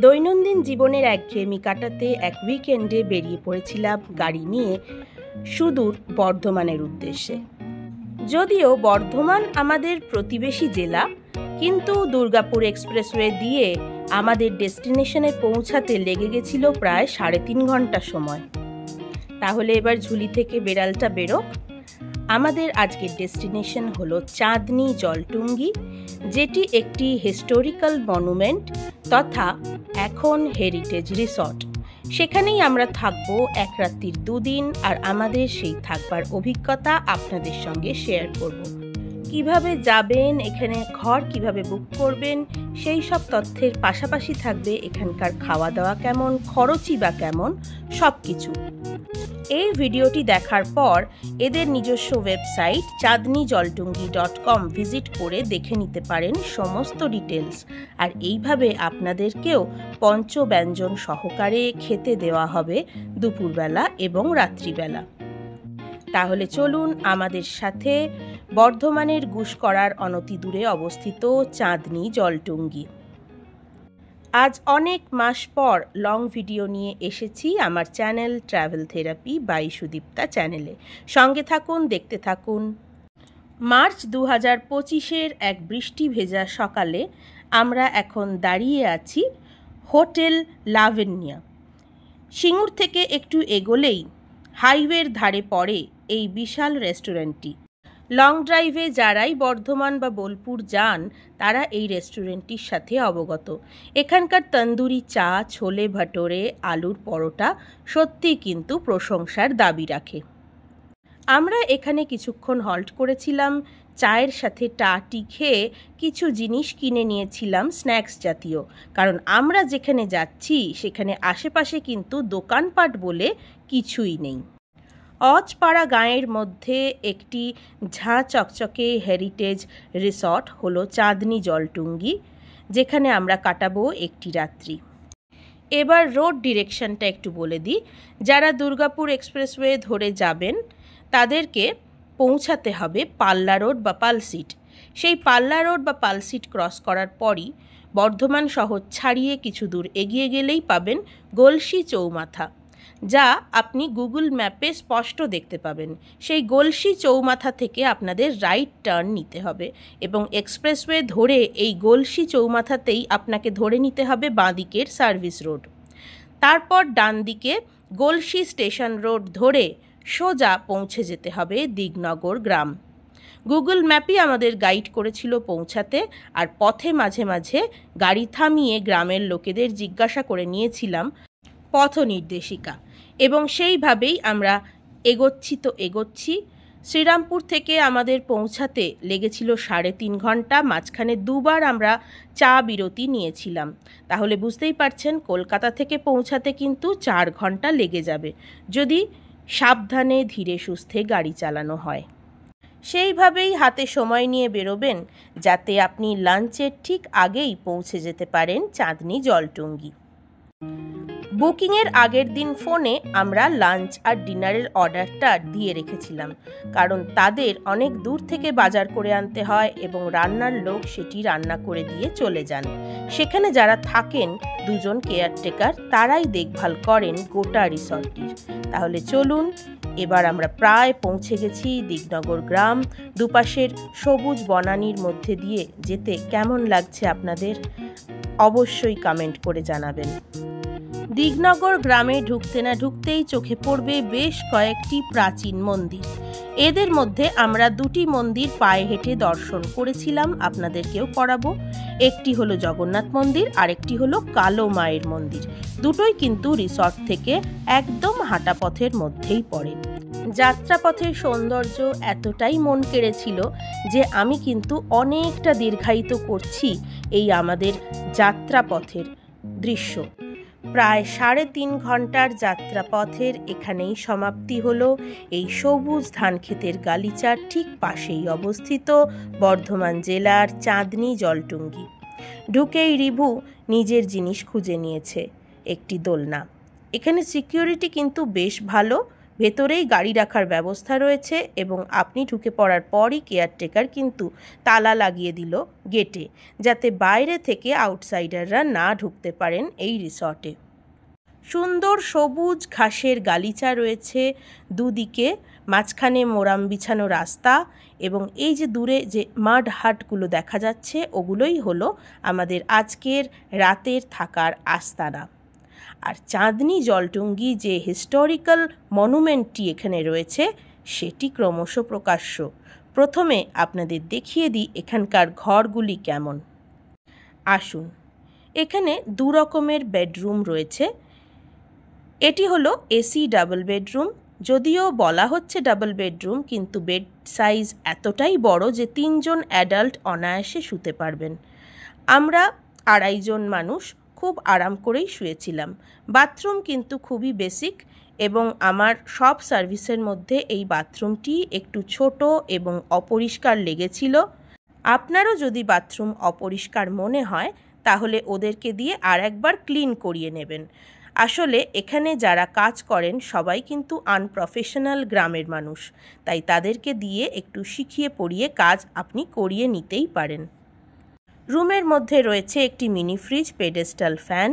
দৈনন্দিন জীবনের একঘেয়েমি কাটাতে এক উইকেন্ডে বেরিয়ে পড়েছিলাম গাড়ি নিয়ে সুদূর বর্ধমানের উদ্দেশ্যে। যদিও বর্ধমান আমাদের প্রতিবেশী জেলা, কিন্তু দুর্গাপুর এক্সপ্রেসওয়ে দিয়ে আমাদের ডেস্টিনেশনে পৌঁছাতে লেগে গেছিল প্রায় 3.5 ঘন্টা সময়। তাহলে এবার ঝুলি থেকে বেড়ালটা বেরোক। আমাদের আজকের ডেস্টিনেশন হলো চাঁদনী জলটুঙ্গি, যেটি একটি হিস্টোরিক্যাল মনুমেন্ট তথা এখন হেরিটেজ রিসর্ট। সেখানেই আমরা থাকবো 1 রাত্রির 2 দিন, আর আমাদের সেই থাকবার অভিজ্ঞতা আপনাদের সঙ্গে শেয়ার করব। কিভাবে যাবেন, এখানে ঘর কিভাবে বুক করবেন, সেই সব তথ্যের পাশাপাশি থাকবে এখানকার খাওয়া দাওয়া কেমন, খরচই বা কেমন, সব কিছু। এই ভিডিওটি দেখার পর এদের নিজস্ব ওয়েবসাইট chandnijoltungi.com ভিজিট করে দেখে নিতে পারেন সমস্ত ডিটেলস, আর এইভাবে আপনাদেরকেও পঞ্চব্যঞ্জন সহকারে খেতে দেওয়া হবে দুপুরবেলা এবং রাত্রিবেলা। তাহলে চলুন আমাদের সাথে বর্ধমানের গুসকরার অনতি দূরে অবস্থিত চাঁদনী জলটুঙ্গি। আজ অনেক মাস পর লং ভিডিও নিয়ে এসেছি আমার channel travel therapy by Sudipta চ্যানেলে। সঙ্গে থাকুন, দেখতে থাকুন। মার্চ 2025-এর এক বৃষ্টি ভেজা সকালে আমরা এখন দাঁড়িয়ে আছি হোটেল লাভেনিয়া। সিঙ্গুর থেকে একটু এগোলেই হাইওয়ের ধারে পড়ে এই বিশাল রেস্টুরেন্টটি। লং ড্রাইভে যারাই বর্ধমান বা বোলপুর যান তারা এই রেস্টুরেন্টটির সাথে অবগত। এখানকার তন্দুরি চা, ছোলে ভাটোরে, আলুর পরোটা সত্যি কিন্তু প্রশংসার দাবি রাখে। আমরা এখানে কিছুক্ষণ হল্ট করেছিলাম, চায়ের সাথে টি খেয়ে কিছু জিনিস কিনে নিয়েছিলাম স্ন্যাক্স জাতীয়, কারণ আমরা যেখানে যাচ্ছি সেখানে আশেপাশে কিন্তু দোকানপাট বলে কিছুই নেই। অজপাড়া গাঁয়ের মধ্যে একটি ঝাঁ চকচকে হেরিটেজ রিসর্ট হলো চাঁদনী জলটুঙ্গি, যেখানে আমরা কাটাবো একটি রাত্রি। এবার রোড ডিরেকশনটা একটু বলে দিই। যারা দুর্গাপুর এক্সপ্রেসওয়ে ধরে যাবেন তাদেরকে পৌঁছাতে হবে পাল্লা রোড বা পালসিট। সেই পাল্লা রোড বা পালসিট ক্রস করার পরই বর্ধমান শহর ছাড়িয়ে কিছু দূর এগিয়ে গেলেই পাবেন গলসি চৌমাথা, যা আপনি গুগল ম্যাপে স্পষ্ট দেখতে পাবেন। সেই গলসি চৌমাথা থেকে আপনাদের রাইট টার্ন নিতে হবে এবং এক্সপ্রেসওয়ে ধরে এই গলসি চৌমাথাতেই আপনাকে ধরে নিতে হবে বাঁদিকের সার্ভিস রোড। তারপর ডান দিকে গলসি স্টেশন রোড ধরে সোজা পৌঁছে যেতে হবে দিগনগর গ্রাম। গুগল ম্যাপই আমাদের গাইড করেছিল পৌঁছাতে, আর পথে মাঝে মাঝে গাড়ি থামিয়ে গ্রামের লোকেদের জিজ্ঞাসা করে নিয়েছিলাম পথ নির্দেশিকা, এবং সেইভাবেই আমরা এগোচ্ছি। শ্রীরামপুর থেকে আমাদের পৌঁছাতে লেগেছিল 3.5 ঘন্টা। মাঝখানে 2 বার আমরা চা বিরতি নিয়েছিলাম। তাহলে বুঝতেই পারছেন কলকাতা থেকে পৌঁছাতে কিন্তু 4 ঘন্টা লেগে যাবে, যদি সাবধানে ধীরে সুস্থে গাড়ি চালানো হয়। সেইভাবেই হাতে সময় নিয়ে বেরোবেন যাতে আপনি লাঞ্চের ঠিক আগেই পৌঁছে যেতে পারেন চাঁদনী জলটুঙ্গি। বুকিংয়ের আগের দিন ফোনে আমরা লাঞ্চ আর ডিনারের অর্ডারটা দিয়ে রেখেছিলাম, কারণ তাদের অনেক দূর থেকে বাজার করে আনতে হয় এবং রান্নার লোক সেটি রান্না করে দিয়ে চলে যান। সেখানে যারা থাকেন 2 জন কেয়ারটেকার, তারাই দেখভাল করেন গোটা রিসর্টটির। তাহলে চলুন, এবার আমরা প্রায় পৌঁছে গেছি দিগনগর গ্রাম। দুপাশের সবুজ বনানীর মধ্যে দিয়ে যেতে কেমন লাগছে আপনাদের অবশ্যই কমেন্ট করে জানাবেন। দিগনগর গ্রামে ঢুকতে না ঢুকতেই চোখে পড়বে বেশ কয়েকটি প্রাচীন মন্দির। এদের মধ্যে আমরা 2টি মন্দির পায়ে হেঁটে দর্শন করেছিলাম, আপনাদেরকেও করাবো। একটি হলো জগন্নাথ মন্দির, আরেকটি হলো কালো মায়ের মন্দির। দুটোই কিন্তু রিসর্ট থেকে একদম হাঁটা পথের মধ্যেই পড়ে। যাত্রাপথের সৌন্দর্য এতটাই মন কেড়েছিল যে আমি কিন্তু অনেকটা দীর্ঘায়িত করছি এই আমাদের যাত্রাপথের দৃশ্য। প্রায় 3.5 ঘন্টার যাত্রাপথের এখানেই সমাপ্তি হলো। এই সবুজ ধানক্ষেতের গালিচার ঠিক পাশেই অবস্থিত বর্ধমান জেলার চাঁদনী জলটুঙ্গি। ঢুকেই রিভু নিজের জিনিস খুঁজে নিয়েছে, একটি দোলনা। এখানে সিকিউরিটি কিন্তু বেশ ভালো, ভেতরেই গাড়ি রাখার ব্যবস্থা রয়েছে এবং আপনি ঢুকে পড়ার পরই কেয়ারটেকার কিন্তু তালা লাগিয়ে দিল গেটে, যাতে বাইরে থেকে আউটসাইডাররা না ঢুকতে পারেন এই রিসর্টে। সুন্দর সবুজ ঘাসের গালিচা রয়েছে দুদিকে, মাঝখানে মোরাম বিছানো রাস্তা, এবং এই যে দূরে যে মাড হাটগুলো দেখা যাচ্ছে ওগুলোই হলো আমাদের আজকের রাতের থাকার আস্তানা। আর চাঁদনি জলটুঙ্গি যে হিস্টোরিক্যাল মনুমেন্টটি এখানে রয়েছে সেটি ক্রমশ প্রকাশ্য। প্রথমে আপনাদের দেখিয়ে দিই এখানকার ঘরগুলি কেমন। আসুন, এখানে দু রকমের বেডরুম রয়েছে। এটি হলো এসি ডাবল বেডরুম। যদিও বলা হচ্ছে ডাবল বেডরুম, কিন্তু বেড সাইজ এতটাই বড় যে 3 জন অ্যাডাল্ট অনায়াসে শুতে পারবেন। আমরা 2.5 জন মানুষ খুব আরাম করেই শুয়েছিলাম। বাথরুম কিন্তু খুবই বেসিক, এবং আমার সব সার্ভিসের মধ্যে এই বাথরুমটি একটু ছোট এবং অপরিষ্কার লেগেছিল। আপনারও যদি বাথরুম অপরিষ্কার মনে হয় তাহলে ওদেরকে দিয়ে আর একবার ক্লিন করিয়ে নেবেন। আসলে এখানে যারা কাজ করেন সবাই কিন্তু আনপ্রফেশনাল গ্রামের মানুষ, তাই তাদেরকে দিয়ে একটু শিখিয়ে পড়িয়ে কাজ আপনি করিয়ে নিতেই পারেন। রুমের মধ্যে রয়েছে একটি mini fridge, pedestal fan,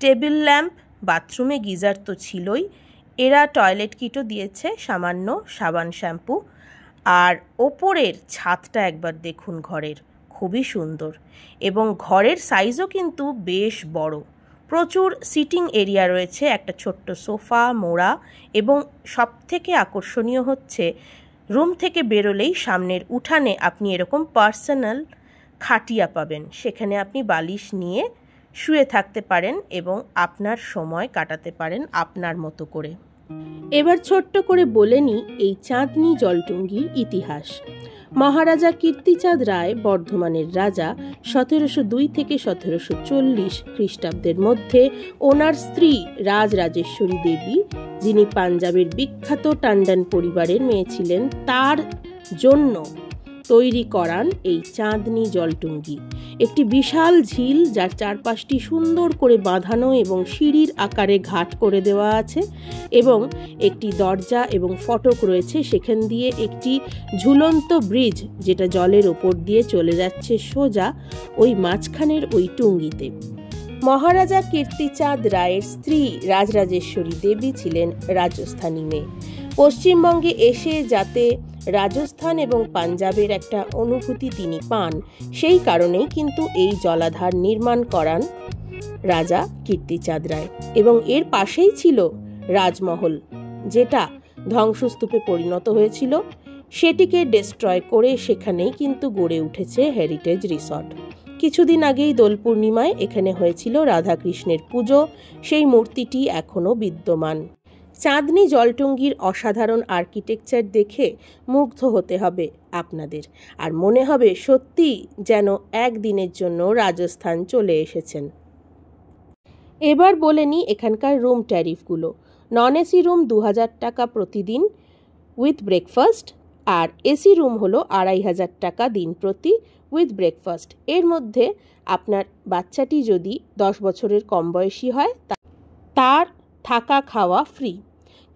table lamp, বাথরুমে গিজার তো ছিলই, এরা টয়লেট কিটও দিয়েছে, সামান্য সাবান শ্যাম্পু। আর ওপরের ছাদটা একবার দেখুন ঘরের, খুবই সুন্দর, এবং ঘরের সাইজও কিন্তু বেশ বড়। প্রচুর সিটিং এরিয়া রয়েছে, একটা ছোট্ট সোফা, মোড়া, এবং সবথেকে আকর্ষণীয় হচ্ছে রুম থেকে বেরোলেই সামনের উঠানে আপনি এরকম পার্সোনাল খাটিয়া পাবেন। সেখানে আপনি বালিশ নিয়ে শুয়ে থাকতে পারেন এবং আপনার সময় কাটাতে পারেন আপনার মতো করে। এবার ছোট্ট করে বলে নিই এই চাঁদনি জলটুঙ্গির ইতিহাস। মহারাজা কীর্তিচাঁদ রায় বর্ধমানের রাজা 1702 থেকে 1740 খ্রিস্টাব্দের মধ্যে ওনার স্ত্রী রাজরাজেশ্বরী দেবী, যিনি পাঞ্জাবের বিখ্যাত টান্ডন পরিবারের মেয়ে ছিলেন, তার জন্য তৈরি করান এই চাঁদনি জলটুঙ্গি। একটি বিশাল ঝিল যার চারপাশটি সুন্দর করে বাঁধানো এবং সিঁড়ির আকারে ঘাট করে দেওয়া আছে, এবং একটি দরজা এবং ফটক রয়েছে। সেখান দিয়ে একটি ঝুলন্ত ব্রিজ যেটা জলের ওপর দিয়ে চলে যাচ্ছে সোজা ওই মাঝখানের ওই টুঙ্গিতে। মহারাজা কীর্তিচাঁদ রায়ের স্ত্রী রাজরাজেশ্বরী দেবী ছিলেন রাজস্থানী মেয়ে। পশ্চিমবঙ্গে এসে যাতে রাজস্থান এবং পাঞ্জাবের একটা অনুভূতি তিনি পান, সেই কারণেই কিন্তু এই জলাধার নির্মাণ করান রাজা কীর্তিচাঁদ রায়। এবং এর পাশেই ছিল রাজমহল, যেটা ধ্বংসস্তূপে পরিণত হয়েছিল। সেটিকে ডিস্ট্রয় করে সেখানেই কিন্তু গড়ে উঠেছে হেরিটেজ রিসর্ট। কিছুদিন আগেই দোল পূর্ণিমায় এখানে হয়েছিল রাধাকৃষ্ণের পুজো, সেই মূর্তিটি এখনও বিদ্যমান। চাঁদনি জলটুঙ্গির অসাধারণ আর্কিটেকচার দেখে মুগ্ধ হতে হবে আপনাদের, আর মনে হবে সত্যি যেন একদিনের জন্য রাজস্থান চলে এসেছেন। এবার বলে নিই এখানকার রুম ট্যারিফগুলো। নন এসি রুম 2000 টাকা প্রতিদিন উইথ ব্রেকফাস্ট, আর এসি রুম হলো 2500 টাকা দিন প্রতি উইথ ব্রেকফাস্ট। এর মধ্যে আপনার বাচ্চাটি যদি 10 বছরের কম বয়সী হয় তার থাকা খাওয়া ফ্রি,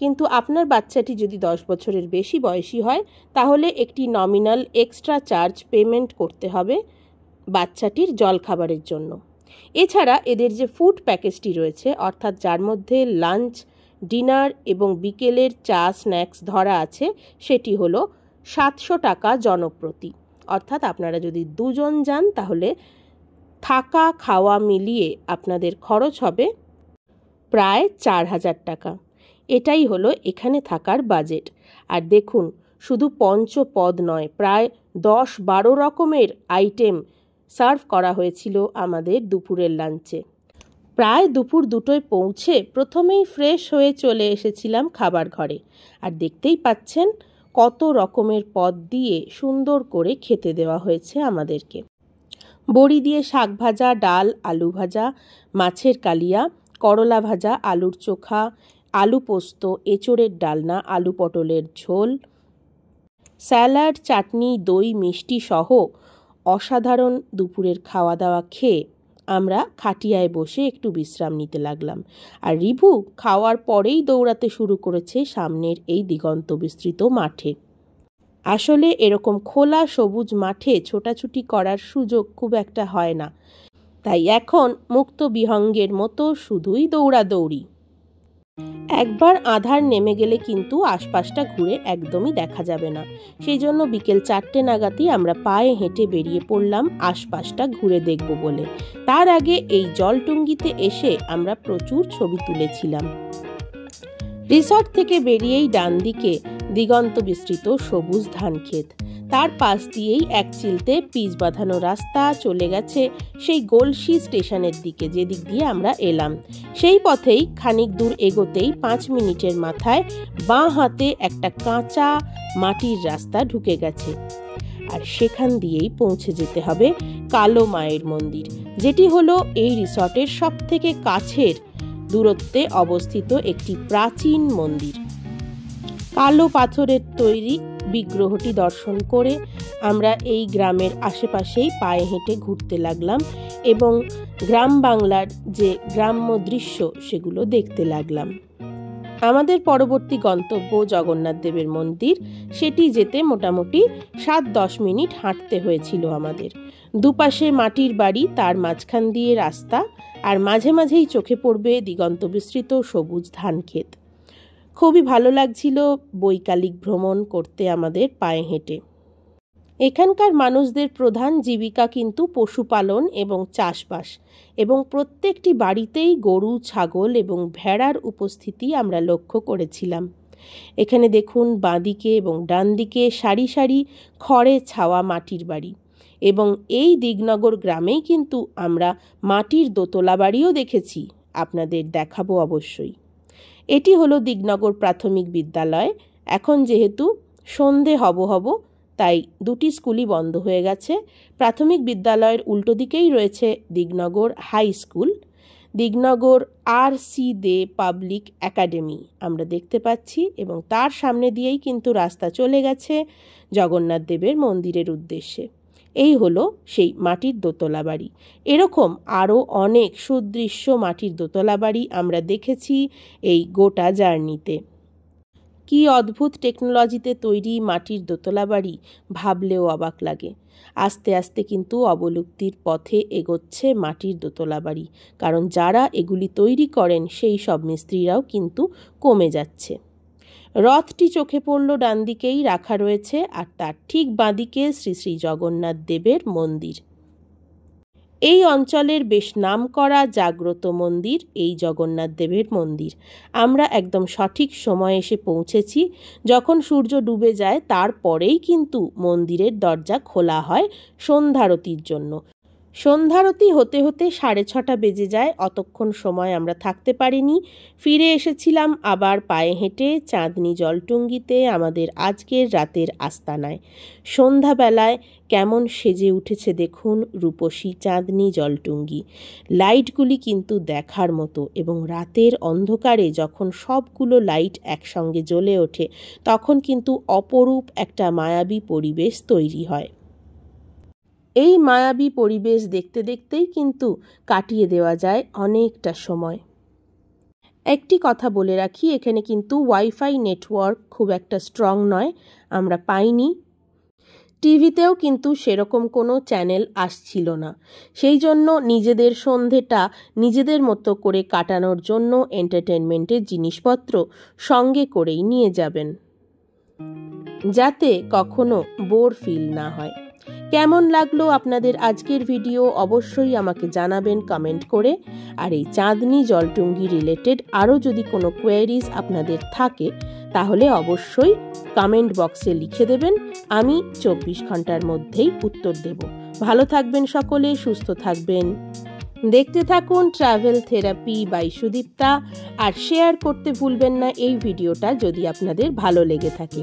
কিন্তু আপনার বাচ্চাটি যদি 10 বছরের বেশি বয়সী হয় তাহলে একটি নমিনাল এক্সট্রা চার্জ পেমেন্ট করতে হবে বাচ্চাটির জলখাবারের জন্য। এছাড়া এদের যে ফুড প্যাকেজটি রয়েছে, অর্থাৎ যার মধ্যে লাঞ্চ, ডিনার এবং বিকেলের চা স্ন্যাক্স ধরা আছে, সেটি হলো 700 টাকা জনপ্রতি। অর্থাৎ আপনারা যদি 2 জন যান তাহলে থাকা খাওয়া মিলিয়ে আপনাদের খরচ হবে প্রায় 4000 টাকা। এটাই হলো এখানে থাকার বাজেট। আর দেখুন, শুধু পঞ্চপদ নয়, প্রায় 10-12 রকমের আইটেম সার্ভ করা হয়েছিল আমাদের দুপুরের লাঞ্চে। প্রায় দুপুর 2টোয় পৌঁছে প্রথমেই ফ্রেশ হয়ে চলে এসেছিলাম খাবার ঘরে। আর দেখতেই পাচ্ছেন কত রকমের পদ দিয়ে সুন্দর করে খেতে দেওয়া হয়েছে আমাদেরকে। বড়ি দিয়ে শাক ভাজা, ডাল, আলু ভাজা, মাছের কালিয়া, করলা ভাজা, আলুর চোখা, আলু পোস্ত, এঁচোড়ের ডালনা, আলু পটলের ঝোল, স্যালাড, চাটনি, দই, মিষ্টি সহ অসাধারণ দুপুরের খাওয়া দাওয়া খেয়ে আমরা খাটিয়ায় বসে একটু বিশ্রাম নিতে লাগলাম। আর রিভু খাওয়ার পরেই দৌড়াতে শুরু করেছে সামনের এই দিগন্ত বিস্তৃত মাঠে। আসলে এরকম খোলা সবুজ মাঠে ছোটাছুটি করার সুযোগ খুব একটা হয় না, তাই এখন মুক্ত বিহঙ্গের মতো শুধুই দৌড়াদৌড়ি। একবার আধার নেমে গেলে কিন্তু আশপাশটা ঘুরে একদমই দেখা যাবে না। সেই জন্য বিকেল 4টে নাগাদই আমরা পায়ে হেঁটে বেরিয়ে পড়লাম আশপাশটা ঘুরে দেখব বলে। তার আগে এই জলটুঙ্গিতে এসে আমরা প্রচুর ছবি তুলেছিলাম। রিসর্ট থেকে বেরিয়েই ডান দিকে দিগন্ত বিস্তৃত সবুজ ধান ক্ষেত, তার পাশ দিয়েই এক চিলতে পিচ বাঁধানো রাস্তা চলে গেছে সেই গলসি স্টেশনের দিকে, যেদিক দিয়ে আমরা এলাম। সেই পথেই খানিক দূর এগোতেই 5 মিনিটের মাথায় বাঁ হাতে একটা কাঁচা মাটির রাস্তা ঢুকে গেছে, আর সেখান দিয়েই পৌঁছে যেতে হবে কালো মায়ের মন্দির, যেটি হলো এই রিসর্টের সবথেকে কাছের দূরত্বে অবস্থিত একটি প্রাচীন মন্দির। কালো পাথরের তৈরি বিগ্রহটি দর্শন করে আমরা এই গ্রামের আশেপাশেই পায়ে হেঁটে ঘুরতে লাগলাম এবং গ্রাম বাংলার যে গ্রাম্য দৃশ্য সেগুলো দেখতে লাগলাম। আমাদের পরবর্তী গন্তব্য জগন্নাথ দেবের মন্দির। সেটি যেতে মোটামুটি 7-10 মিনিট হাঁটতে হয়েছিল আমাদের। দুপাশে মাটির বাড়ি, তার মাঝখান দিয়ে রাস্তা, আর মাঝে মাঝেই চোখে পড়বে দিগন্ত বিস্তৃত সবুজ ধান ক্ষেত। খুবই ভালো লাগছিল বৈকালিক ভ্রমণ করতে আমাদের পায়ে হেঁটে। এখানকার মানুষদের প্রধান জীবিকা কিন্তু পশুপালন এবং চাষবাস, এবং প্রত্যেকটি বাড়িতেই গরু, ছাগল এবং ভেড়ার উপস্থিতি আমরা লক্ষ্য করেছিলাম। এখানে দেখুন বাঁদিকে এবং ডান দিকে সারি সারি খড়ে ছাওয়া মাটির বাড়ি, এবং এই দিগনগর গ্রামেই কিন্তু আমরা মাটির দোতলা বাড়িও দেখেছি, আপনাদের দেখাবো অবশ্যই। এটি হলো দিগনগর প্রাথমিক বিদ্যালয়। এখন যেহেতু সন্ধে হব তাই দুটি স্কুলই বন্ধ হয়ে গেছে। প্রাথমিক বিদ্যালয়ের উল্টো দিকেই রয়েছে Diganagar high school, Diganagar RC De public academy আমরা দেখতে পাচ্ছি, এবং তার সামনে দিয়েই কিন্তু রাস্তা চলে গেছে জগন্নাথ দেবের মন্দিরের উদ্দেশ্যে। এই হলো সেই মাটির দোতলা বাড়ি। এরকম আরও অনেক সুদৃশ্য মাটির দোতলা বাড়ি আমরা দেখেছি এই গোটা জার্নিতে। কি অদ্ভুত টেকনোলজিতে তৈরি মাটির দোতলা বাড়ি ভাবলেও অবাক লাগে। আস্তে আস্তে কিন্তু অবলুপ্তির পথে এগোচ্ছে মাটির দোতলা বাড়ি, কারণ যারা এগুলি তৈরি করেন সেই সব মিস্ত্রিরাও কিন্তু কমে যাচ্ছে। রথটি চোখে পড়ল ডান দিকেই রাখা রয়েছে, আর তার ঠিক বাঁদিকে শ্রী শ্রী জগন্নাথ দেবের মন্দির। এই অঞ্চলের বেশ নামকরা জাগ্রত মন্দির এই জগন্নাথ দেবের মন্দির। আমরা একদম সঠিক সময়ে এসে পৌঁছেছি। যখন সূর্য ডুবে যায় তারপরেই কিন্তু মন্দিরের দরজা খোলা হয় সন্ধ্যারতির জন্য। সন্ধ্যারতি হতে হতে 6:30 বেজে যায়। অতক্ষণ সময় আমরা থাকতে পারিনি, ফিরে এসেছিলাম আবার পায়ে হেঁটে চাঁদনি জলটুঙ্গিতে আমাদের আজকের রাতের আস্তানায়। সন্ধ্যাবেলায় কেমন সেজে উঠেছে দেখুন রূপসী চাঁদনি জলটুঙ্গি। লাইটগুলি কিন্তু দেখার মতো, এবং রাতের অন্ধকারে যখন সবগুলো লাইট একসঙ্গে জ্বলে ওঠে তখন কিন্তু অপরূপ একটা মায়াবী পরিবেশ তৈরি হয়। এই মায়াবী পরিবেশ দেখতে দেখতেই কিন্তু কাটিয়ে দেওয়া যায় অনেকটা সময়। একটি কথা বলে রাখি, এখানে কিন্তু ওয়াইফাই নেটওয়ার্ক খুব একটা স্ট্রং নয়, আমরা পাইনি। টিভিতেও কিন্তু সেরকম কোনো চ্যানেল আসছিল না। সেই জন্য নিজেদের সন্ধেটা নিজেদের মতো করে কাটানোর জন্য এন্টারটেনমেন্টের জিনিসপত্র সঙ্গে করেই নিয়ে যাবেন, যাতে কখনো বোর ফিল না হয়। কেমন লাগলো আপনাদের আজকের ভিডিও অবশ্যই আমাকে জানাবেন কমেন্ট করে। আর এই চাঁদনি জলটুঙ্গি রিলেটেড আরও যদি কোনো কোয়েরিজ আপনাদের থাকে তাহলে অবশ্যই কমেন্ট বক্সে লিখে দেবেন, আমি 24 ঘন্টার মধ্যেই উত্তর দেব। ভালো থাকবেন সকলে, সুস্থ থাকবেন। দেখতে থাকুন ট্রাভেল থেরাপি বাই সুদীপ্তা, আর শেয়ার করতে ভুলবেন না এই ভিডিওটা যদি আপনাদের ভালো লেগে থাকে।